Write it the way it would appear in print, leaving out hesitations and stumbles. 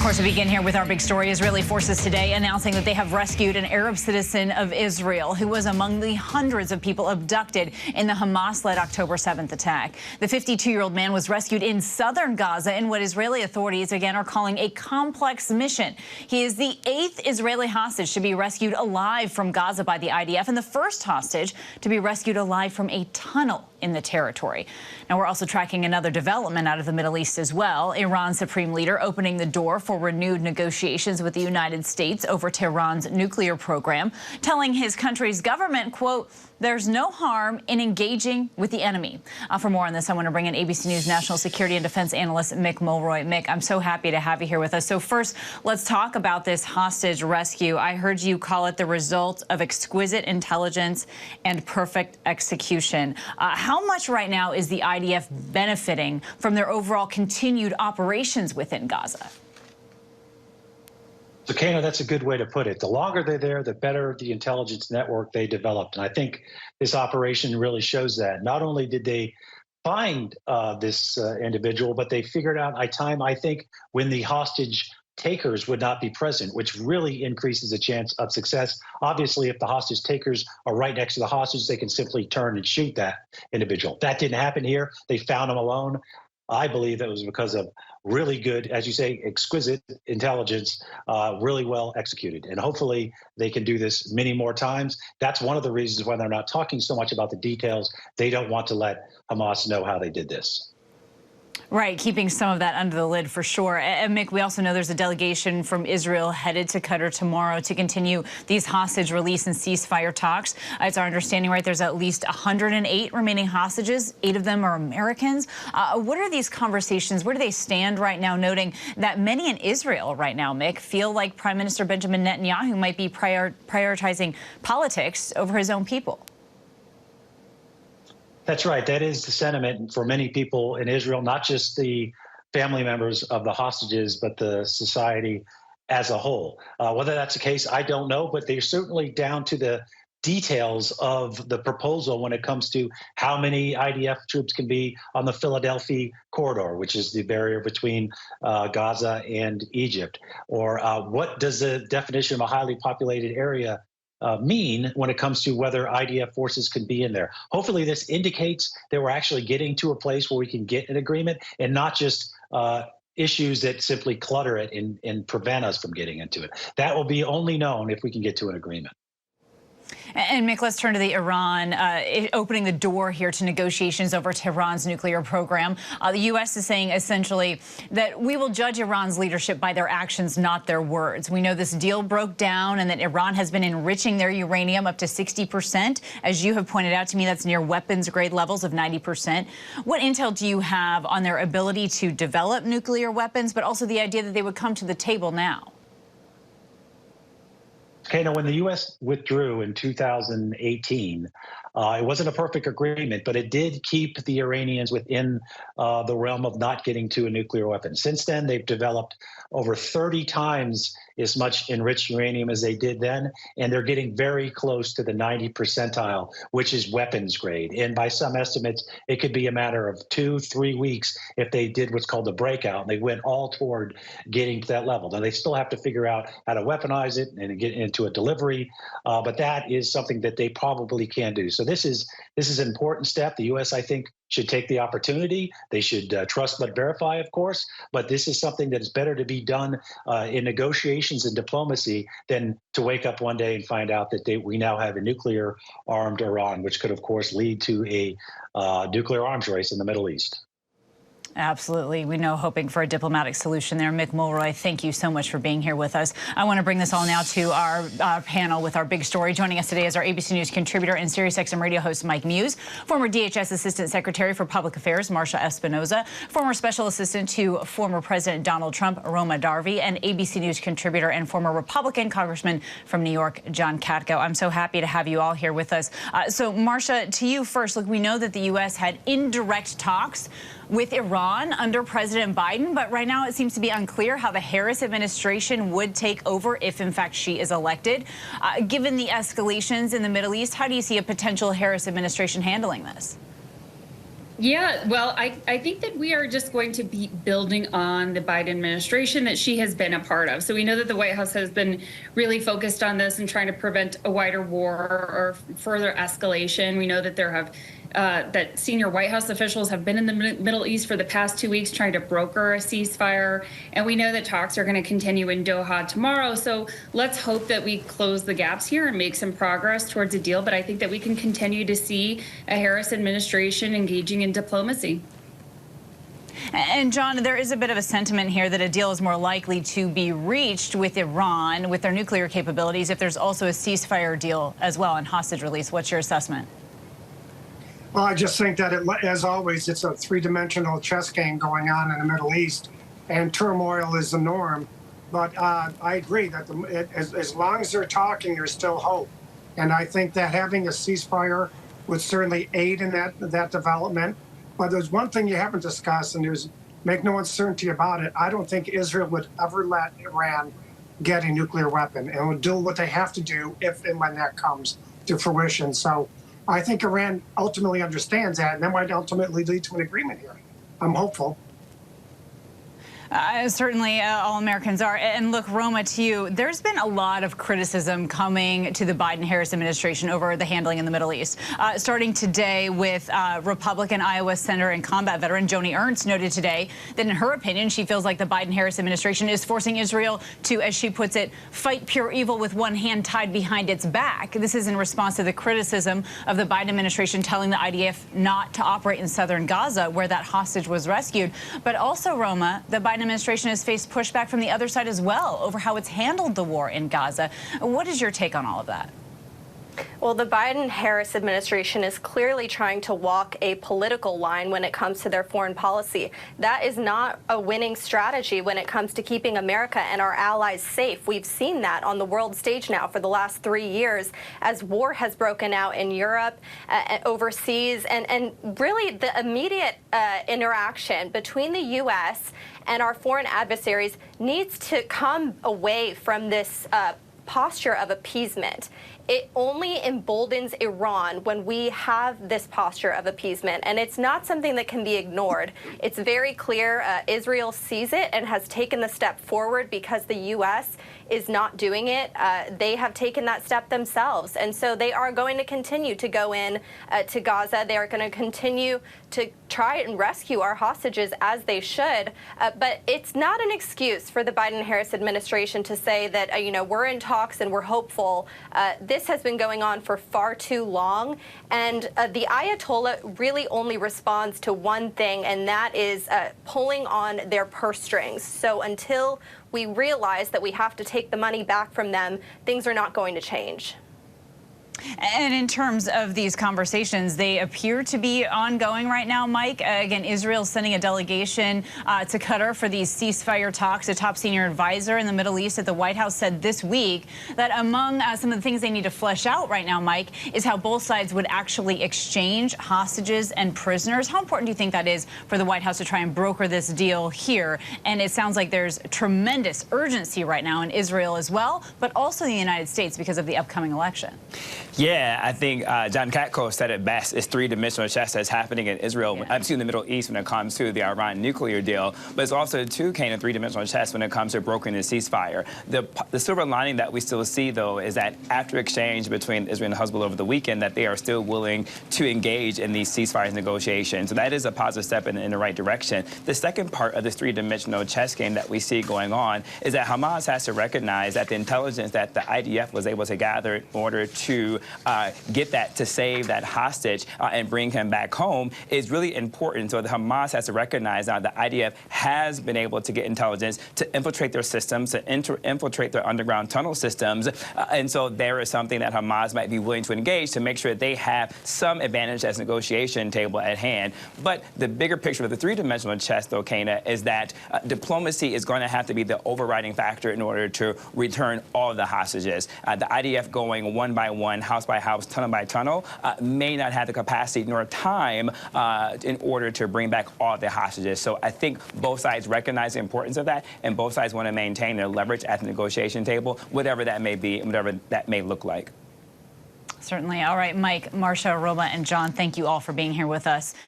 Of course, we begin here with our big story. Israeli forces today announcing that they have rescued an Arab citizen of Israel who was among the hundreds of people abducted in the Hamas-led October 7th attack. The 52-year-old man was rescued in southern Gaza in what Israeli authorities again are calling a complex mission. He is the 8th Israeli hostage to be rescued alive from Gaza by the IDF and the first hostage to be rescued alive from a tunnel in the territory. Now, we're also tracking another development out of the Middle East as well. Iran's supreme leader opening the door for renewed negotiations with the United States over Tehran's nuclear program, telling his country's government, quote, "There's no harm in engaging with the enemy." For more on this, I want to bring in ABC News national security and defense analyst Mick Mulroy. Mick, I'm so happy to have you here with us. So first, let's talk about this hostage rescue. I heard you call it the result of exquisite intelligence and perfect execution. How much right now is the IDF benefiting from their overall continued operations within Gaza? So, Kano, that's a good way to put it. The longer they're there, the better the intelligence network they developed. And I think this operation really shows that. Not only did they find this individual, but they figured out a time, I think, when the hostage takers would not be present, which really increases the chance of success. Obviously, if the hostage takers are right next to the hostage, they can simply turn and shoot that individual. That didn't happen here. They found him alone. I believe that was because of really good, as you say, exquisite intelligence, really well executed. And hopefully they can do this many more times. That's one of the reasons why they're not talking so much about the details. They don't want to let Hamas know how they did this. Right, keeping some of that under the lid for sure. And Mick, we also know there's a delegation from Israel headed to Qatar tomorrow to continue these hostage release and ceasefire talks. It's our understanding, right, there's at least 108 remaining hostages. 8 of them are Americans. What are these conversations? Where do they stand right now, noting that many in Israel right now, Mick, feel like Prime Minister Benjamin Netanyahu might be prioritizing politics over his own people? That's right. That is the sentiment for many people in Israel, not just the family members of the hostages, but the society as a whole. Whether that's the case, I don't know, but they're certainly down to the details of the proposal when it comes to how many IDF troops can be on the Philadelphia corridor, which is the barrier between Gaza and Egypt, or what does the definition of a highly populated area mean when it comes to whether IDF forces can be in there. Hopefully this indicates that we're actually getting to a place where we can get an agreement and not just issues that simply clutter it and prevent us from getting into it. That will be only known if we can get to an agreement. And Mick, let's turn to the Iran opening the door here to negotiations over Tehran's nuclear program. The U.S. is saying essentially that we will judge Iran's leadership by their actions, not their words. We know this deal broke down and that Iran has been enriching their uranium up to 60%. As you have pointed out to me, that's near weapons grade levels of 90%. What intel do you have on their ability to develop nuclear weapons, but also the idea that they would come to the table now? Okay, now when the U.S. withdrew in 2018, it wasn't a perfect agreement, but it did keep the Iranians within the realm of not getting to a nuclear weapon. Since then, they've developed over 30 times as much enriched uranium as they did then, and they're getting very close to the 90 percentile, which is weapons grade. And by some estimates, it could be a matter of 2-3 weeks if they did what's called a breakout, and they went all toward getting to that level. Now, they still have to figure out how to weaponize it and get into a delivery, but that is something that they probably can do. So this is an important step. The U.S., I think, should take the opportunity. They should trust but verify, of course, but this is something that is better to be done in negotiations and diplomacy than to wake up one day and find out that we now have a nuclear-armed Iran, which could, of course, lead to a nuclear arms race in the Middle East. Absolutely. We know, hoping for a diplomatic solution there. Mick Mulroy, thank you so much for being here with us. I want to bring this all now to our panel with our big story. Joining us today is our ABC News contributor and SiriusXM radio host Mike Muse, former DHS Assistant Secretary for Public Affairs Marsha Espinoza, former Special Assistant to former President Donald Trump Roma Darby, and ABC News contributor and former Republican Congressman from New York John Katko. I'm so happy to have you all here with us. So, Marsha, to you first. Look, we know that the U.S. had indirect talks with Iran under President Biden, but right now it seems to be unclear how the Harris administration would take over if, in fact, she is elected. Given the escalations in the Middle East, how do you see a potential Harris administration handling this? Yeah, well, I think that we are just going to be building on the Biden administration that she has been a part of. So we know that the White House has been really focused on this and trying to prevent a wider war or further escalation. We know that that senior White House officials have been in the Middle East for the past 2 weeks trying to broker a ceasefire. And we know that talks are going to continue in Doha tomorrow. So let's hope that we close the gaps here and make some progress towards a deal. But I think that we can continue to see a Harris administration engaging in diplomacy. And John, there is a bit of a sentiment here that a deal is more likely to be reached with Iran, with their nuclear capabilities, if there's also a ceasefire deal as well and hostage release. What's your assessment? Well, I just think that, as always, it's a three-dimensional chess game going on in the Middle East, and turmoil is the norm. But I agree that as long as they're talking, there's still hope. And I think that having a ceasefire would certainly aid in that development. But there's one thing you haven't discussed, and make no uncertainty about it. I don't think Israel would ever let Iran get a nuclear weapon, and would do what they have to do if and when that comes to fruition. So I think Iran ultimately understands that, and that might ultimately lead to an agreement here. I'm hopeful. Certainly, all Americans are. And look, Roma, to you, there's been a lot of criticism coming to the Biden-Harris administration over the handling in the Middle East. Starting today with Republican Iowa Senator and combat veteran Joni Ernst noted today that, in her opinion, she feels like the Biden-Harris administration is forcing Israel to, as she puts it, fight pure evil with one hand tied behind its back. This is in response to the criticism of the Biden administration telling the IDF not to operate in southern Gaza, where that hostage was rescued. But also, Roma, the Biden administration has faced pushback from the other side as well over how it's handled the war in Gaza. What is your take on all of that? Well, the Biden-Harris administration is clearly trying to walk a political line when it comes to their foreign policy. That is not a winning strategy when it comes to keeping America and our allies safe. We've seen that on the world stage now for the last 3 years as war has broken out in Europe, overseas, and really the immediate interaction between the U.S. and our foreign adversaries needs to come away from this posture of appeasement. It only emboldens Iran when we have this posture of appeasement, and it's not something that can be ignored. It's very clear Israel sees it and has taken the step forward because the U.S. is not doing it. They have taken that step themselves, and so they are going to continue to go in to Gaza. They are going to continue to try and rescue our hostages as they should, but it's not an excuse for the Biden-Harris administration to say that, we're in talks and we're hopeful. This has been going on for far too long, and the Ayatollah really only responds to one thing, and that is pulling on their purse strings. So until we realize that we have to take the money back from them, things are not going to change. And in terms of these conversations, they appear to be ongoing right now, Mike. Again, Israel's sending a delegation to Qatar for these ceasefire talks. A top senior advisor in the Middle East at the White House said this week that among some of the things they need to flesh out right now, Mike, is how both sides would actually exchange hostages and prisoners. How important do you think that is for the White House to try and broker this deal here? And it sounds like there's tremendous urgency right now in Israel as well, but also in the United States because of the upcoming election. Yeah, I think John Katko said it best. It's three-dimensional chess that's happening in Israel, in the Middle East when it comes to the Iran nuclear deal. But it's also, too, Kane, a three-dimensional chess when it comes to brokering the ceasefire. The silver lining that we still see, though, is that after exchange between Israel and Hezbollah over the weekend, that they are still willing to engage in these ceasefire negotiations. So that is a positive step in the right direction. The second part of this three-dimensional chess game that we see going on is that Hamas has to recognize that the intelligence that the IDF was able to gather in order to get that, to save that hostage and bring him back home is really important. So the Hamas has to recognize now the IDF has been able to get intelligence to infiltrate their systems, to infiltrate their underground tunnel systems. And so there is something that Hamas might be willing to engage to make sure they have some advantage as negotiation table at hand. But the bigger picture of the three-dimensional chess, though, Kana, is that diplomacy is going to have to be the overriding factor in order to return all of the hostages. The IDF going one by one, house by house, tunnel by tunnel, may not have the capacity nor time in order to bring back all the hostages. So I think both sides recognize the importance of that, and both sides want to maintain their leverage at the negotiation table, whatever that may be and whatever that may look like. Certainly. All right, Mike, Marcia, Roma, and John, thank you all for being here with us.